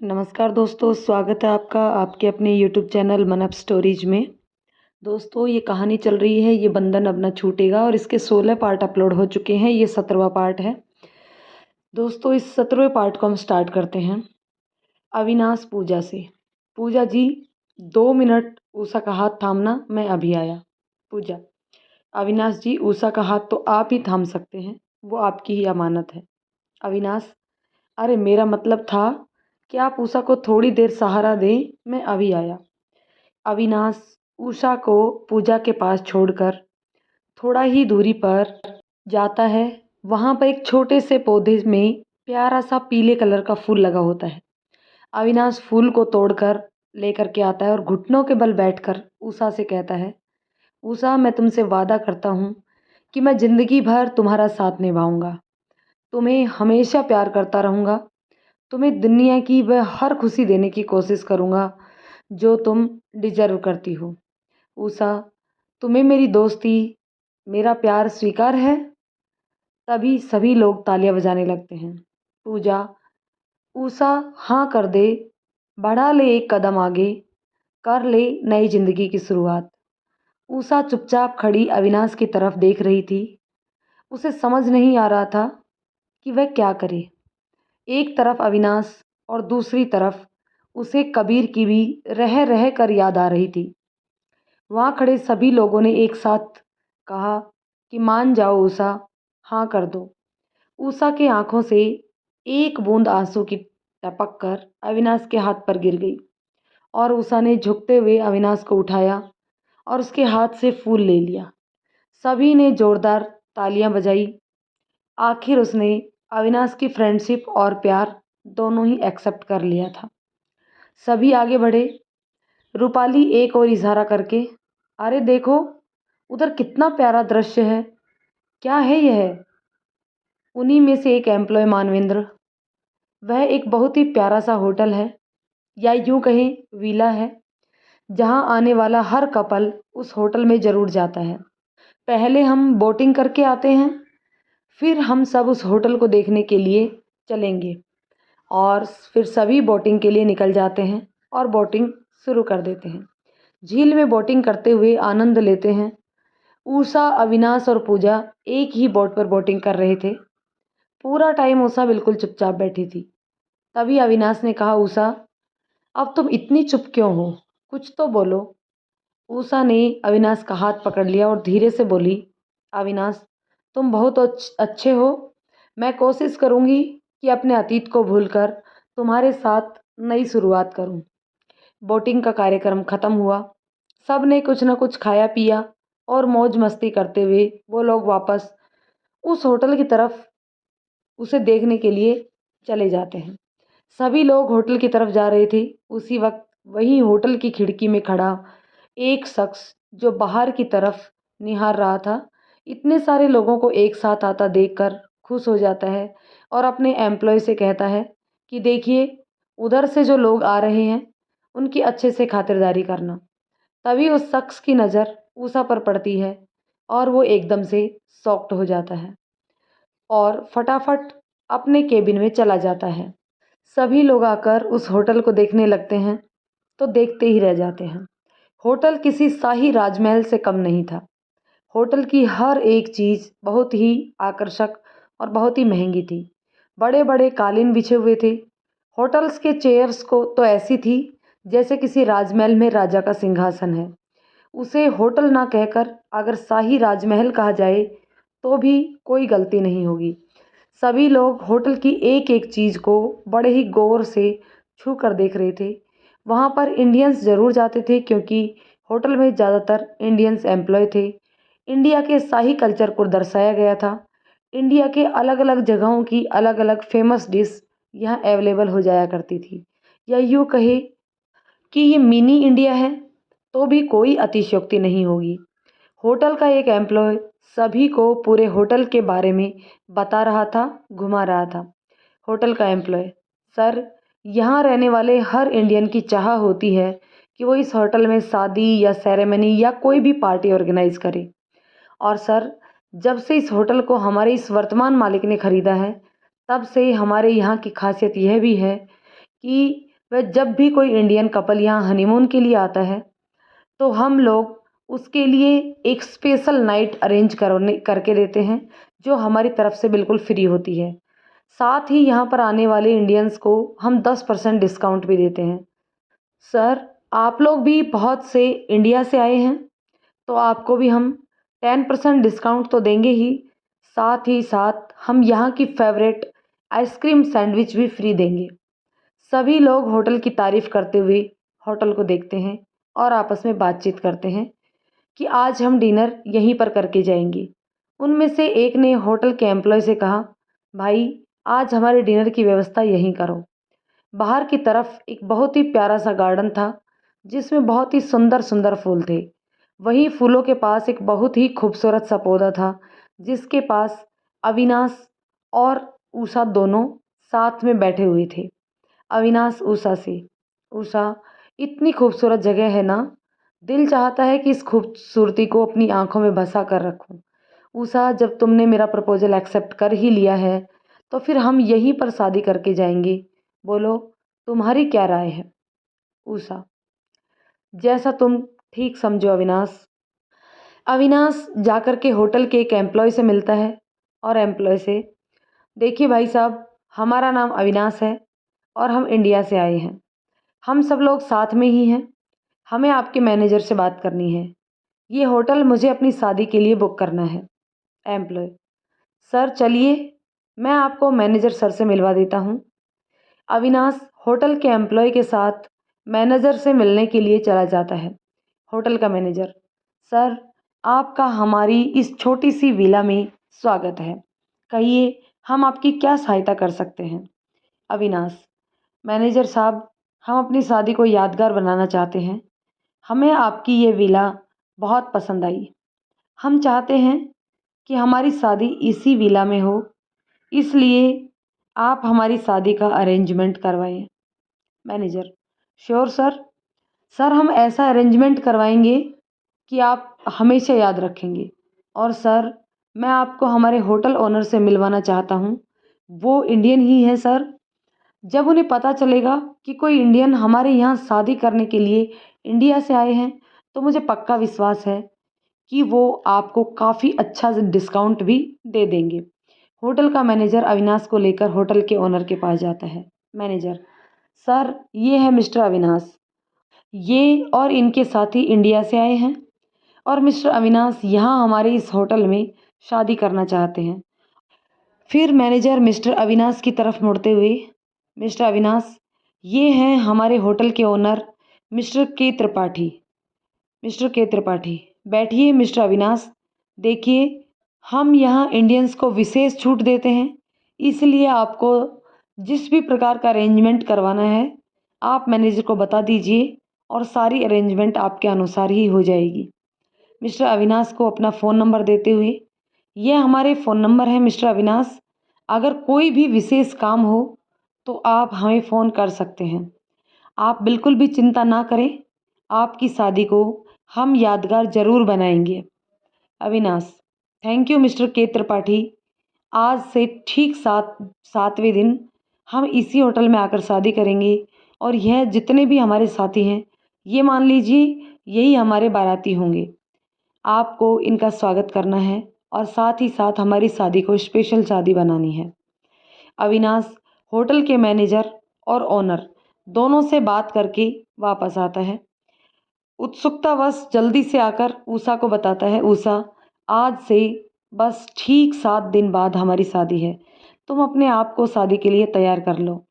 नमस्कार दोस्तों, स्वागत है आपका आपके अपने यूट्यूब चैनल मन अप स्टोरीज में। दोस्तों, ये कहानी चल रही है ये बंधन अब न छूटेगा और इसके 16 पार्ट अपलोड हो चुके हैं। ये 17वां पार्ट है। दोस्तों, इस 17वें पार्ट को हम स्टार्ट करते हैं अविनाश पूजा से। पूजा जी, 2 मिनट उषा का हाथ थामना, मैं अभी आया। पूजा: अविनाश जी, उषा का हाथ तो आप ही थाम सकते हैं, वो आपकी ही अमानत है। अविनाश: अरे मेरा मतलब था कि आप उषा को थोड़ी देर सहारा दें, मैं अभी आया। अविनाश उषा को पूजा के पास छोड़कर थोड़ा ही दूरी पर जाता है। वहाँ पर एक छोटे से पौधे में प्यारा सा पीले कलर का फूल लगा होता है। अविनाश फूल को तोड़कर लेकर के आता है और घुटनों के बल बैठकर उषा से कहता है, उषा, मैं तुमसे वादा करता हूँ कि मैं ज़िंदगी भर तुम्हारा साथ निभाऊंगा, तुम्हें हमेशा प्यार करता रहूँगा, तुम्हें दुनिया की वह हर खुशी देने की कोशिश करूँगा जो तुम डिजर्व करती हो। उषा, तुम्हें मेरी दोस्ती, मेरा प्यार स्वीकार है? तभी सभी लोग तालियां बजाने लगते हैं। पूजा: उषा हाँ कर दे, बढ़ा ले एक कदम आगे, कर ले नई जिंदगी की शुरुआत। उषा चुपचाप खड़ी अविनाश की तरफ देख रही थी। उसे समझ नहीं आ रहा था कि वह क्या करे। एक तरफ अविनाश और दूसरी तरफ उसे कबीर की भी रह रह कर याद आ रही थी। वहाँ खड़े सभी लोगों ने एक साथ कहा कि मान जाओ उषा, हाँ कर दो। उषा की आंखों से एक बूंद आंसू की टपक कर अविनाश के हाथ पर गिर गई और उषा ने झुकते हुए अविनाश को उठाया और उसके हाथ से फूल ले लिया। सभी ने जोरदार तालियां बजाई। आखिर उसने अविनाश की फ्रेंडशिप और प्यार दोनों ही एक्सेप्ट कर लिया था। सभी आगे बढ़े। रूपाली एक और इशारा करके, अरे देखो, उधर कितना प्यारा दृश्य है, क्या है यह? उन्हीं में से एक एम्प्लॉय मानवेंद्र, वह एक बहुत ही प्यारा सा होटल है या यूं कहें विला है, जहां आने वाला हर कपल उस होटल में ज़रूर जाता है। पहले हम बोटिंग करके आते हैं, फिर हम सब उस होटल को देखने के लिए चलेंगे और फिर सभी बोटिंग के लिए निकल जाते हैं और बोटिंग शुरू कर देते हैं। झील में बोटिंग करते हुए आनंद लेते हैं। उषा, अविनाश और पूजा एक ही बोट पर बोटिंग कर रहे थे। पूरा टाइम उषा बिल्कुल चुपचाप बैठी थी। तभी अविनाश ने कहा, उषा, अब तुम इतनी चुप क्यों हो? कुछ तो बोलो। उषा ने अविनाश का हाथ पकड़ लिया और धीरे से बोली, अविनाश, तुम बहुत अच्छे हो। मैं कोशिश करूंगी कि अपने अतीत को भूलकर तुम्हारे साथ नई शुरुआत करूं। बोटिंग का कार्यक्रम खत्म हुआ। सब ने कुछ न कुछ खाया पिया और मौज मस्ती करते हुए वो लोग वापस उस होटल की तरफ उसे देखने के लिए चले जाते हैं। सभी लोग होटल की तरफ जा रहे थे। उसी वक्त वही होटल की खिड़की में खड़ा एक शख्स जो बाहर की तरफ निहार रहा था, इतने सारे लोगों को एक साथ आता देखकर खुश हो जाता है और अपने एम्प्लॉय से कहता है कि देखिए, उधर से जो लोग आ रहे हैं उनकी अच्छे से खातिरदारी करना। तभी उस शख्स की नज़र उषा पर पड़ती है और वो एकदम से शॉक्ड हो जाता है और फटाफट अपने केबिन में चला जाता है। सभी लोग आकर उस होटल को देखने लगते हैं तो देखते ही रह जाते हैं। होटल किसी शाही राजमहल से कम नहीं था। होटल की हर एक चीज़ बहुत ही आकर्षक और बहुत ही महंगी थी। बड़े बड़े कालीन बिछे हुए थे। होटल्स के चेयर्स को तो ऐसी थी जैसे किसी राजमहल में राजा का सिंहासन है। उसे होटल ना कहकर अगर शाही राजमहल कहा जाए तो भी कोई गलती नहीं होगी। सभी लोग होटल की एक एक चीज़ को बड़े ही गौर से छू कर देख रहे थे। वहाँ पर इंडियंस ज़रूर जाते थे क्योंकि होटल में ज़्यादातर इंडियंस एम्प्लॉय थे। इंडिया के शाही कल्चर को दर्शाया गया था। इंडिया के अलग अलग जगहों की अलग अलग फेमस डिश यहाँ अवेलेबल हो जाया करती थी। या यूँ कहे कि ये मिनी इंडिया है तो भी कोई अतिशयोक्ति नहीं होगी। होटल का एक एम्प्लॉय सभी को पूरे होटल के बारे में बता रहा था, घुमा रहा था। होटल का एम्प्लॉय, सर, यहाँ रहने वाले हर इंडियन की चाह होती है कि वो इस होटल में शादी या सेरेमनी या कोई भी पार्टी ऑर्गेनाइज करे। और सर, जब से इस होटल को हमारे इस वर्तमान मालिक ने ख़रीदा है, तब से हमारे यहाँ की खासियत यह भी है कि वह जब भी कोई इंडियन कपल यहाँ हनीमून के लिए आता है तो हम लोग उसके लिए एक स्पेशल नाइट अरेंज करके देते हैं, जो हमारी तरफ से बिल्कुल फ्री होती है। साथ ही यहाँ पर आने वाले इंडियंस को हम 10% डिस्काउंट भी देते हैं। सर, आप लोग भी बहुत से इंडिया से आए हैं, तो आपको भी हम 10% डिस्काउंट तो देंगे ही, साथ ही साथ हम यहाँ की फेवरेट आइसक्रीम सैंडविच भी फ्री देंगे। सभी लोग होटल की तारीफ़ करते हुए होटल को देखते हैं और आपस में बातचीत करते हैं कि आज हम डिनर यहीं पर करके जाएंगे। उनमें से एक ने होटल के एम्प्लॉय से कहा, भाई आज हमारे डिनर की व्यवस्था यहीं करो। बाहर की तरफ एक बहुत ही प्यारा सा गार्डन था, जिसमें बहुत ही सुंदर सुंदर फूल थे। वहीं फूलों के पास एक बहुत ही खूबसूरत सा पौधा था, जिसके पास अविनाश और उषा दोनों साथ में बैठे हुए थे। अविनाश उषा से, उषा इतनी खूबसूरत जगह है ना, दिल चाहता है कि इस खूबसूरती को अपनी आंखों में बसा कर रखूं। उषा, जब तुमने मेरा प्रपोजल एक्सेप्ट कर ही लिया है तो फिर हम यहीं पर शादी करके जाएंगे। बोलो, तुम्हारी क्या राय है? उषा, जैसा तुम ठीक समझो अविनाश। अविनाश जाकर के होटल के एक एम्प्लॉय से मिलता है और एम्प्लॉय से, देखिए भाई साहब, हमारा नाम अविनाश है और हम इंडिया से आए हैं। हम सब लोग साथ में ही हैं। हमें आपके मैनेजर से बात करनी है। ये होटल मुझे अपनी शादी के लिए बुक करना है। एम्प्लॉय, सर चलिए, मैं आपको मैनेजर सर से मिलवा देता हूँ। अविनाश होटल के एम्प्लॉय के साथ मैनेजर से मिलने के लिए चला जाता है। होटल का मैनेजर, सर आपका हमारी इस छोटी सी विला में स्वागत है। कहिए हम आपकी क्या सहायता कर सकते हैं? अविनाश, मैनेजर साहब, हम अपनी शादी को यादगार बनाना चाहते हैं। हमें आपकी ये विला बहुत पसंद आई। हम चाहते हैं कि हमारी शादी इसी विला में हो, इसलिए आप हमारी शादी का अरेंजमेंट करवाएं। Manager, sure sir. सर हम ऐसा अरेंजमेंट करवाएंगे कि आप हमेशा याद रखेंगे। और सर, मैं आपको हमारे होटल ओनर से मिलवाना चाहता हूँ। वो इंडियन ही है सर। जब उन्हें पता चलेगा कि कोई इंडियन हमारे यहाँ शादी करने के लिए इंडिया से आए हैं, तो मुझे पक्का विश्वास है कि वो आपको काफ़ी अच्छा डिस्काउंट भी दे देंगे। होटल का मैनेजर अविनाश को लेकर होटल के ओनर के पास जाता है। मैनेजर, सर ये है मिस्टर अविनाश। ये और इनके साथी इंडिया से आए हैं और मिस्टर अविनाश यहाँ हमारे इस होटल में शादी करना चाहते हैं। फिर मैनेजर मिस्टर अविनाश की तरफ मुड़ते हुए, मिस्टर अविनाश, ये हैं हमारे होटल के ओनर मिस्टर के त्रिपाठी। मिस्टर के त्रिपाठी, बैठिए मिस्टर अविनाश। देखिए, हम यहाँ इंडियंस को विशेष छूट देते हैं, इसलिए आपको जिस भी प्रकार का अरेंजमेंट करवाना है आप मैनेजर को बता दीजिए और सारी अरेंजमेंट आपके अनुसार ही हो जाएगी। मिस्टर अविनाश को अपना फ़ोन नंबर देते हुए, यह हमारे फ़ोन नंबर है मिस्टर अविनाश, अगर कोई भी विशेष काम हो तो आप हमें फ़ोन कर सकते हैं। आप बिल्कुल भी चिंता ना करें, आपकी शादी को हम यादगार ज़रूर बनाएंगे। अविनाश, थैंक यू मिस्टर के त्रिपाठी। आज से ठीक 7वें दिन हम इसी होटल में आकर शादी करेंगे और यह जितने भी हमारे साथी हैं, ये मान लीजिए यही हमारे बाराती होंगे। आपको इनका स्वागत करना है और साथ ही साथ हमारी शादी को स्पेशल शादी बनानी है। अविनाश होटल के मैनेजर और ओनर दोनों से बात करके वापस आता है। उत्सुकतावश जल्दी से आकर उषा को बताता है, उषा आज से बस ठीक 7 दिन बाद हमारी शादी है, तुम अपने आप को शादी के लिए तैयार कर लो।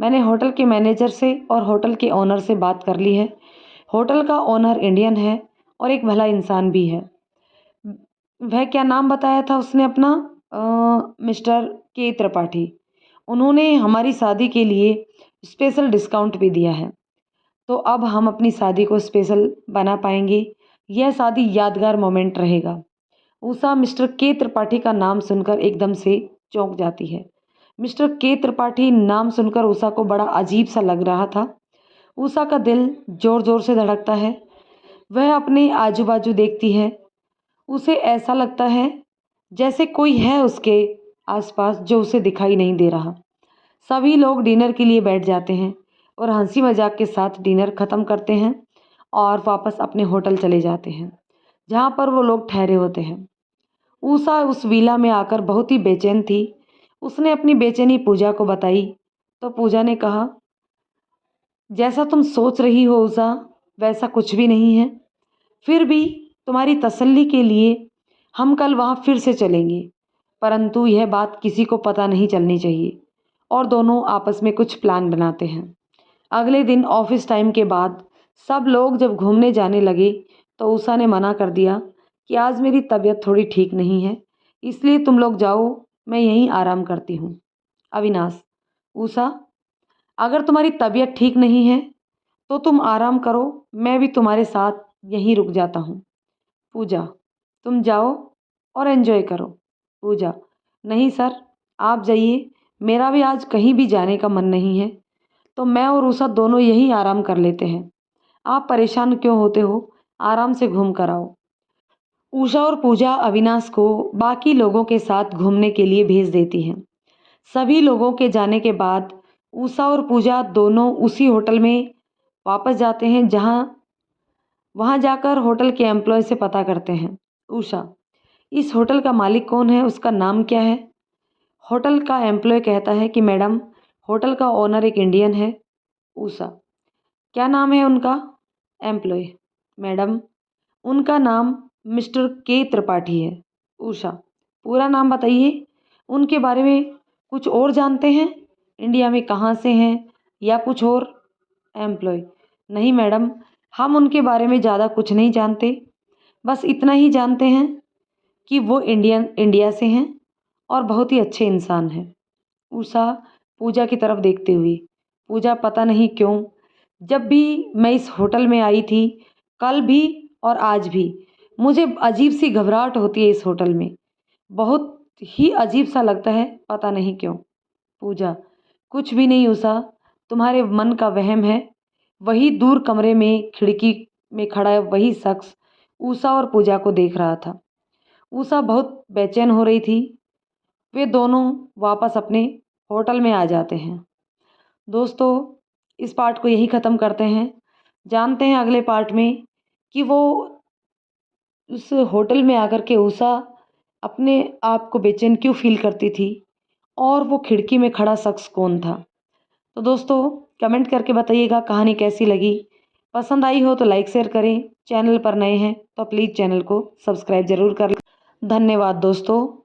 मैंने होटल के मैनेजर से और होटल के ओनर से बात कर ली है। होटल का ओनर इंडियन है और एक भला इंसान भी है। वह क्या नाम बताया था उसने अपना? मिस्टर के त्रिपाठी। उन्होंने हमारी शादी के लिए स्पेशल डिस्काउंट भी दिया है, तो अब हम अपनी शादी को स्पेशल बना पाएंगे। यह शादी यादगार मोमेंट रहेगा। उषा मिस्टर के त्रिपाठी का नाम सुनकर एकदम से चौंक जाती है। मिस्टर के त्रिपाठी नाम सुनकर उषा को बड़ा अजीब सा लग रहा था। उषा का दिल ज़ोर ज़ोर से धड़कता है। वह अपने आजू बाजू देखती है। उसे ऐसा लगता है जैसे कोई है उसके आसपास जो उसे दिखाई नहीं दे रहा। सभी लोग डिनर के लिए बैठ जाते हैं। और हंसी मजाक के साथ डिनर ख़त्म करते हैं और वापस अपने होटल चले जाते हैं जहाँ पर वो लोग ठहरे होते हैं। उषा उस विला में आकर बहुत ही बेचैन थी। उसने अपनी बेचैनी पूजा को बताई तो पूजा ने कहा, जैसा तुम सोच रही हो उषा, वैसा कुछ भी नहीं है। फिर भी तुम्हारी तसल्ली के लिए हम कल वहाँ फिर से चलेंगे, परंतु यह बात किसी को पता नहीं चलनी चाहिए। और दोनों आपस में कुछ प्लान बनाते हैं। अगले दिन ऑफिस टाइम के बाद सब लोग जब घूमने जाने लगे तो उषा ने मना कर दिया कि आज मेरी तबीयत थोड़ी ठीक नहीं है, इसलिए तुम लोग जाओ, मैं यहीं आराम करती हूँ। अविनाश, उषा, अगर तुम्हारी तबीयत ठीक नहीं है तो तुम आराम करो, मैं भी तुम्हारे साथ यहीं रुक जाता हूँ। पूजा, तुम जाओ और एंजॉय करो। पूजा, नहीं सर, आप जाइए, मेरा भी आज कहीं भी जाने का मन नहीं है, तो मैं और उषा दोनों यहीं आराम कर लेते हैं। आप परेशान क्यों होते हो, आराम से घूम कर आओ। उषा और पूजा अविनाश को बाकी लोगों के साथ घूमने के लिए भेज देती हैं। सभी लोगों के जाने के बाद उषा और पूजा दोनों उसी होटल में वापस जाते हैं जहां वहां जाकर होटल के एम्प्लॉय से पता करते हैं। उषा, इस होटल का मालिक कौन है, उसका नाम क्या है? होटल का एम्प्लॉय कहता है कि मैडम, होटल का ओनर एक इंडियन है। उषा, क्या नाम है उनका? एम्प्लॉय, मैडम, उनका नाम मिस्टर के त्रिपाठी है। उषा, पूरा नाम बताइए, उनके बारे में कुछ और जानते हैं, इंडिया में कहाँ से हैं या कुछ और? एम्प्लॉय, नहीं मैडम, हम उनके बारे में ज़्यादा कुछ नहीं जानते, बस इतना ही जानते हैं कि वो इंडिया से हैं और बहुत ही अच्छे इंसान हैं। उषा पूजा की तरफ देखते हुए, पूजा, पता नहीं क्यों जब भी मैं इस होटल में आई थी, कल भी और आज भी, मुझे अजीब सी घबराहट होती है इस होटल में, बहुत ही अजीब सा लगता है, पता नहीं क्यों। पूजा, कुछ भी नहीं उषा, तुम्हारे मन का वहम है। वही दूर कमरे में खिड़की में खड़ा वही शख्स उषा और पूजा को देख रहा था। उषा बहुत बेचैन हो रही थी। वे दोनों वापस अपने होटल में आ जाते हैं। दोस्तों, इस पार्ट को यही ख़त्म करते हैं। जानते हैं अगले पार्ट में कि वो उस होटल में आकर के उषा अपने आप को बेचैन क्यों फील करती थी और वो खिड़की में खड़ा शख्स कौन था। तो दोस्तों, कमेंट करके बताइएगा कहानी कैसी लगी। पसंद आई हो तो लाइक शेयर करें। चैनल पर नए हैं तो प्लीज़ चैनल को सब्सक्राइब ज़रूर कर लें। धन्यवाद दोस्तों।